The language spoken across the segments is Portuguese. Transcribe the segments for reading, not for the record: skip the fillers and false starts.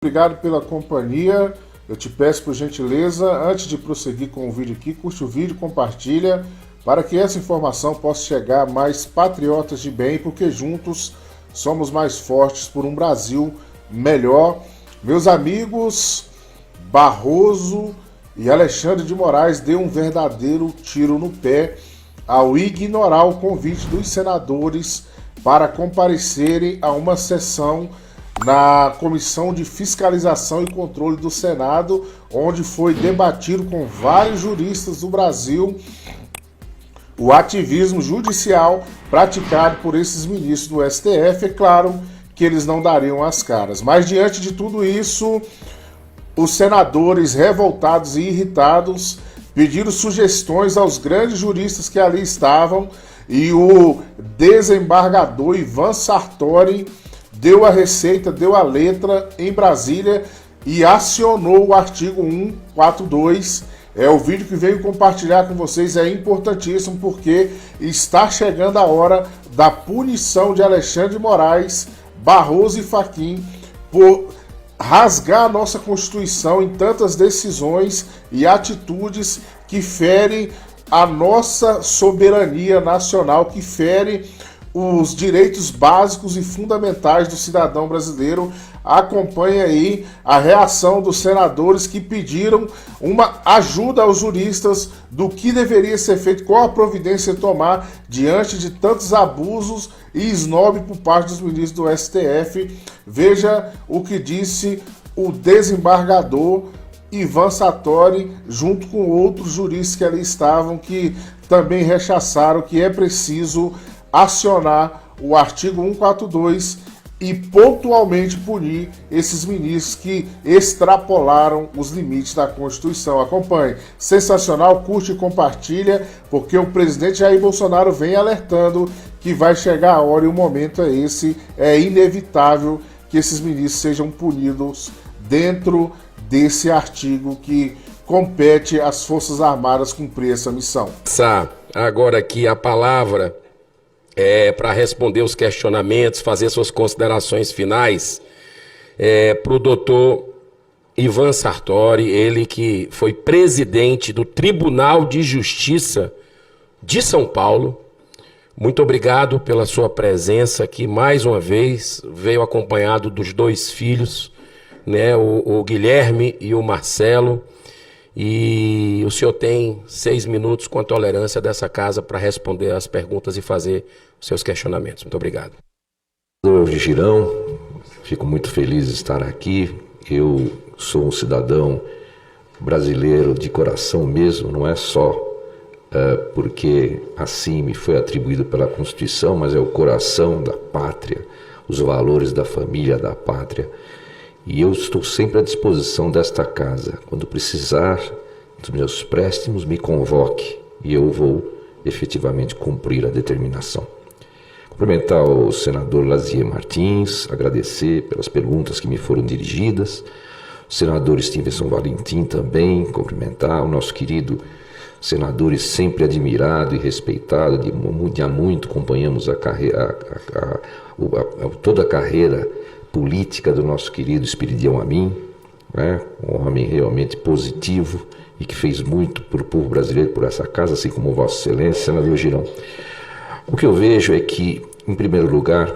Obrigado pela companhia. Eu te peço, por gentileza, antes de prosseguir com o vídeo aqui, curte o vídeo, compartilha, para que essa informação possa chegar a mais patriotas de bem, porque juntos somos mais fortes por um Brasil melhor. Meus amigos, Barroso e Alexandre de Moraes deu um verdadeiro tiro no pé ao ignorar o convite dos senadores para comparecerem a uma sessão na Comissão de Fiscalização e Controle do Senado, onde foi debatido com vários juristas do Brasil o ativismo judicial praticado por esses ministros do STF. É claro que eles não dariam as caras, mas diante de tudo isso, os senadores revoltados e irritados pediram sugestões aos grandes juristas que ali estavam, e o desembargador Ivan Sartori deu a receita, deu a letra em Brasília e acionou o artigo 142. É o vídeo que veio compartilhar com vocês, é importantíssimo porque está chegando a hora da punição de Alexandre de Moraes, Barroso e Fachin por rasgar a nossa Constituição em tantas decisões e atitudes que ferem a nossa soberania nacional, que ferem os direitos básicos e fundamentais do cidadão brasileiro. Acompanhe aí a reação dos senadores que pediram uma ajuda aos juristas do que deveria ser feito, qual a providência tomar diante de tantos abusos e esnobe por parte dos ministros do STF. Veja o que disse o desembargador Ivan Sartori, junto com outros juristas que ali estavam, que também rechaçaram que é preciso acionar o artigo 142 e pontualmente punir esses ministros que extrapolaram os limites da Constituição. Acompanhe. Sensacional, curte e compartilha, porque o presidente Jair Bolsonaro vem alertando que vai chegar a hora e o momento é esse. É inevitável que esses ministros sejam punidos dentro desse artigo que compete às Forças Armadas cumprir essa missão. Agora aqui a palavra para responder os questionamentos, fazer suas considerações finais, para o doutor Ivan Sartori, ele que foi presidente do Tribunal de Justiça de São Paulo. Muito obrigado pela sua presença aqui mais uma vez, veio acompanhado dos dois filhos, né, o Guilherme e o Marcelo. E o senhor tem 6 minutos com a tolerância dessa casa para responder as perguntas e fazer os seus questionamentos. Muito obrigado. Eu, Girão, fico muito feliz de estar aqui. Eu sou um cidadão brasileiro de coração mesmo, não é só porque assim me foi atribuído pela Constituição, mas é o coração da pátria, os valores da família, da pátria. E eu estou sempre à disposição desta casa. Quando precisar dos meus préstimos, me convoque e eu vou efetivamente cumprir a determinação. Cumprimentar o senador Lazier Martins, agradecer pelas perguntas que me foram dirigidas. O senador Stevenson Valentim também, cumprimentar o nosso querido senador sempre admirado e respeitado, de há muito acompanhamos toda a carreira política do nosso querido Espiridião Amin, né? Um homem realmente positivo e que fez muito para o povo brasileiro, por essa casa, assim como Vossa Excelência, senador Girão. O que eu vejo é que, em primeiro lugar,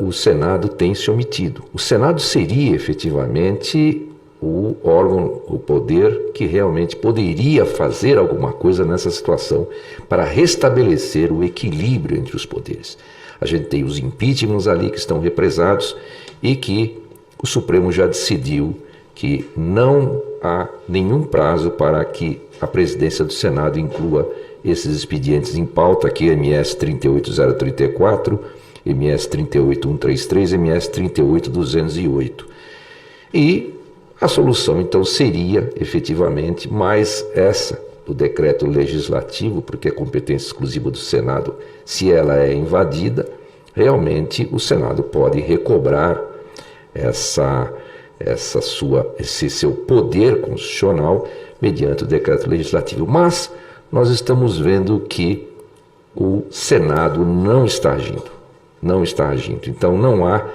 o Senado tem se omitido. O Senado seria efetivamente o órgão, o poder que realmente poderia fazer alguma coisa nessa situação para restabelecer o equilíbrio entre os poderes. A gente tem os impeachments ali que estão represados e que o Supremo já decidiu que não há nenhum prazo para que a presidência do Senado inclua esses expedientes em pauta, aqui MS 38034, MS 38133, MS 38208. E a solução então seria efetivamente mais essa do decreto legislativo, porque é competência exclusiva do Senado. Se ela é invadida, realmente o Senado pode recobrar esse seu poder constitucional mediante o decreto legislativo. Mas nós estamos vendo que o Senado não está agindo. Então não há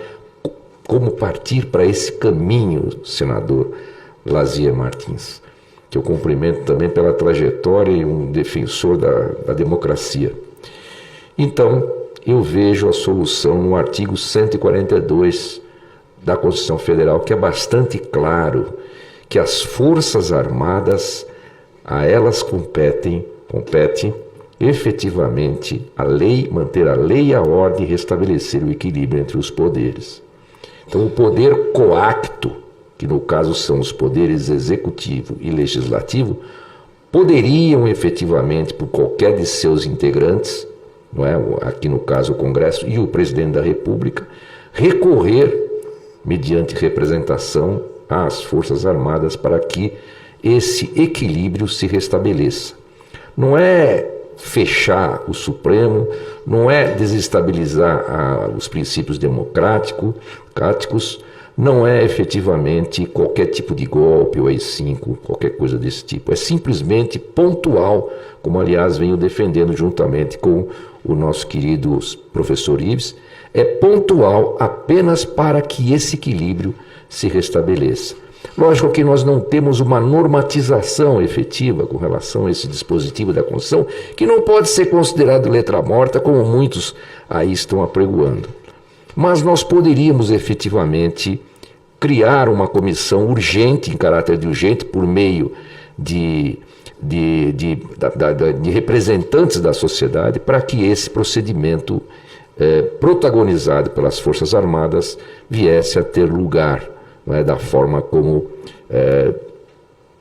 como partir para esse caminho, senador Lazier Martins, que eu cumprimento também pela trajetória e um defensor da democracia. Então, eu vejo a solução no artigo 142 da Constituição Federal, que é bastante claro que as Forças Armadas, a elas compete efetivamente a lei, manter a lei e a ordem e restabelecer o equilíbrio entre os poderes. Então, o poder coacto, que no caso são os poderes executivo e legislativo, poderiam efetivamente, por qualquer de seus integrantes, não é? Aqui no caso o Congresso e o Presidente da República, recorrer, mediante representação, às Forças Armadas para que esse equilíbrio se restabeleça. Não é fechar o Supremo, não é desestabilizar os princípios democráticos, não é efetivamente qualquer tipo de golpe ou AI-5, qualquer coisa desse tipo. É simplesmente pontual, como aliás venho defendendo juntamente com o nosso querido professor Ives, é pontual apenas para que esse equilíbrio se restabeleça. Lógico que nós não temos uma normatização efetiva com relação a esse dispositivo da Constituição, que não pode ser considerado letra morta, como muitos aí estão apregoando. Mas nós poderíamos efetivamente criar uma comissão urgente, em caráter de urgente, por meio de representantes da sociedade, para que esse procedimento protagonizado pelas Forças Armadas viesse a ter lugar, não é, da forma como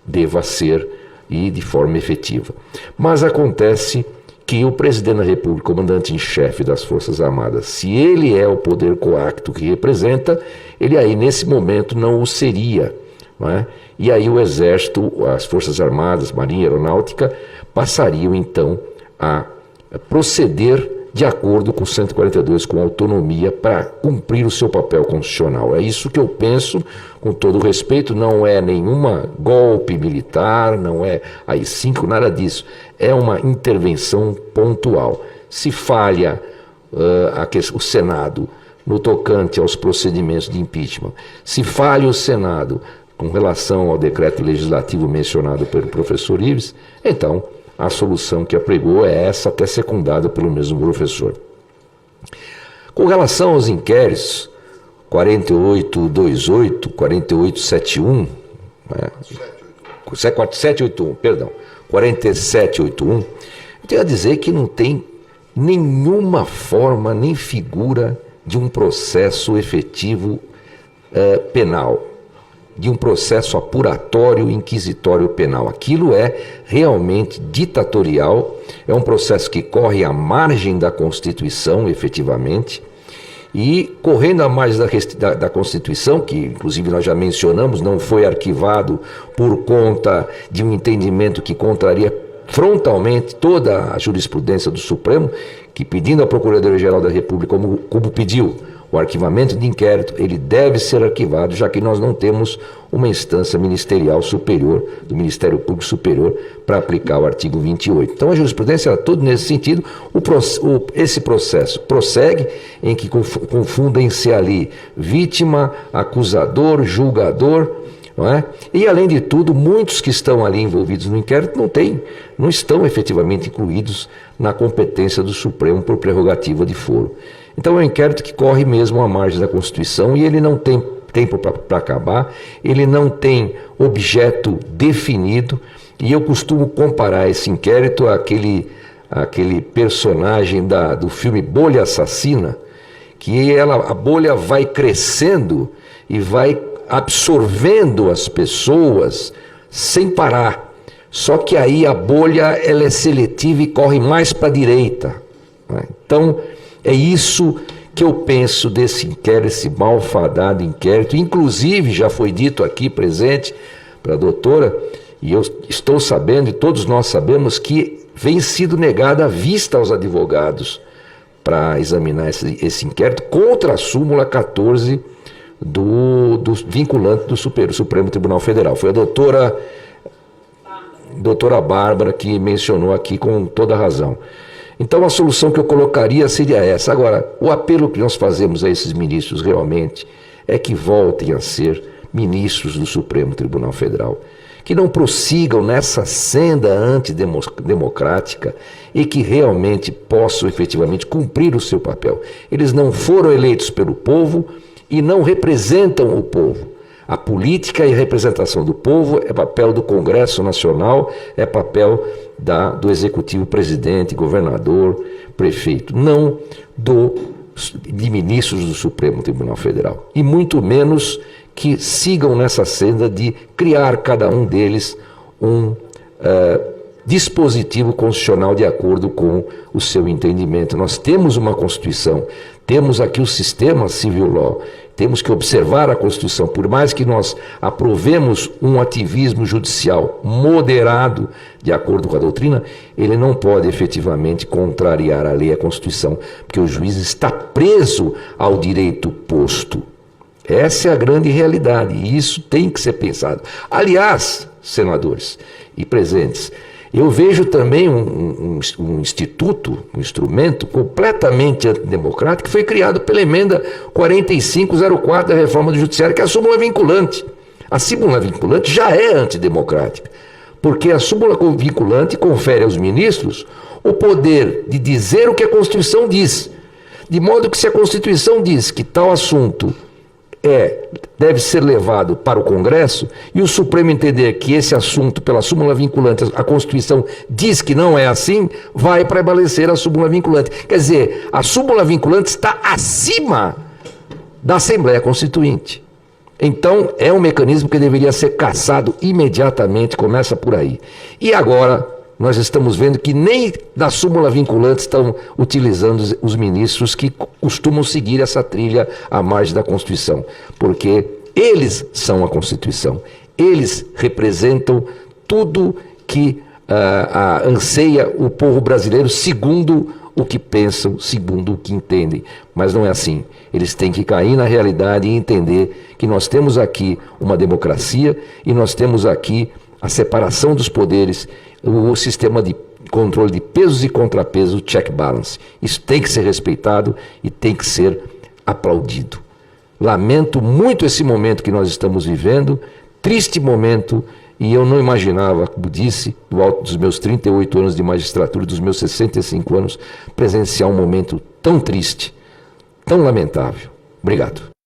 deva ser e de forma efetiva. Mas acontece que o Presidente da República, comandante em chefe das Forças Armadas, se ele é o poder coacto que representa, ele aí nesse momento não o seria, não é? E aí o Exército, as Forças Armadas, Marinha, Aeronáutica, passariam então a proceder de acordo com o 142, com autonomia, para cumprir o seu papel constitucional. É isso que eu penso, com todo o respeito, não é nenhuma golpe militar, não é AI-5, nada disso. É uma intervenção pontual. Se falha o Senado no tocante aos procedimentos de impeachment, se falha o Senado com relação ao decreto legislativo mencionado pelo professor Ives, então a solução que apregou é essa, até secundada pelo mesmo professor. Com relação aos inquéritos 4828, 4871, 4781, perdão, 4781, eu tenho a dizer que não tem nenhuma forma nem figura de um processo efetivo penal, de um processo apuratório, inquisitório penal. Aquilo é realmente ditatorial, é um processo que corre à margem da Constituição, efetivamente, e correndo à margem da Constituição, que inclusive nós já mencionamos, não foi arquivado por conta de um entendimento que contraria frontalmente toda a jurisprudência do Supremo, que pedindo à Procuradoria-Geral da República, como pediu, o arquivamento de inquérito, ele deve ser arquivado, já que nós não temos uma instância ministerial superior, do Ministério Público Superior, para aplicar o artigo 28. Então a jurisprudência era tudo nesse sentido. Esse processo prossegue em que confundem-se ali vítima, acusador, julgador, não é? E além de tudo, muitos que estão ali envolvidos no inquérito não estão efetivamente incluídos na competência do Supremo por prerrogativa de foro. Então é um inquérito que corre mesmo à margem da Constituição e ele não tem tempo para acabar, ele não tem objeto definido, e eu costumo comparar esse inquérito àquele personagem do filme Bolha Assassina, que a bolha vai crescendo e vai absorvendo as pessoas sem parar. Só que aí a bolha ela é seletiva e corre mais para a direita, né? Então é isso que eu penso desse inquérito, esse malfadado inquérito. Inclusive já foi dito aqui presente para a doutora, e eu estou sabendo, e todos nós sabemos, que vem sido negada a vista aos advogados para examinar esse inquérito contra a súmula 14 do vinculante do Supremo Tribunal Federal. Foi a doutora Bárbara que mencionou aqui com toda a razão. Então a solução que eu colocaria seria essa. Agora, o apelo que nós fazemos a esses ministros realmente é que voltem a ser ministros do Supremo Tribunal Federal, que não prossigam nessa senda antidemocrática e que realmente possam efetivamente cumprir o seu papel. Eles não foram eleitos pelo povo e não representam o povo. A política e a representação do povo é papel do Congresso Nacional, é papel do Executivo, presidente, governador, prefeito, não de ministros do Supremo Tribunal Federal. E muito menos que sigam nessa senda de criar cada um deles um dispositivo constitucional de acordo com o seu entendimento. Nós temos uma Constituição, temos aqui o sistema civil law, temos que observar a Constituição. Por mais que nós aprovemos um ativismo judicial moderado, de acordo com a doutrina, ele não pode efetivamente contrariar a lei e a Constituição, porque o juiz está preso ao direito posto. Essa é a grande realidade e isso tem que ser pensado. Aliás, senadores e presentes, eu vejo também um instituto, um instrumento completamente antidemocrático que foi criado pela emenda 4504 da reforma do judiciário, que é a súmula vinculante. A súmula vinculante já é antidemocrática, porque a súmula vinculante confere aos ministros o poder de dizer o que a Constituição diz, de modo que se a Constituição diz que tal assunto deve ser levado para o Congresso e o Supremo entender que esse assunto, pela súmula vinculante, a Constituição diz que não é assim, vai prevalecer a súmula vinculante. Quer dizer, a súmula vinculante está acima da Assembleia Constituinte. Então, é um mecanismo que deveria ser cassado imediatamente, começa por aí. E agora, nós estamos vendo que nem da súmula vinculante estão utilizando os ministros que costumam seguir essa trilha à margem da Constituição, porque eles são a Constituição, eles representam tudo que anseia o povo brasileiro segundo o que pensam, segundo o que entendem, mas não é assim. Eles têm que cair na realidade e entender que nós temos aqui uma democracia e nós temos aqui a separação dos poderes, o sistema de controle de pesos e contrapesos, o check balance. Isso tem que ser respeitado e tem que ser aplaudido. Lamento muito esse momento que nós estamos vivendo, triste momento, e eu não imaginava, como disse, do alto dos meus 38 anos de magistratura, dos meus 65 anos, presenciar um momento tão triste, tão lamentável. Obrigado.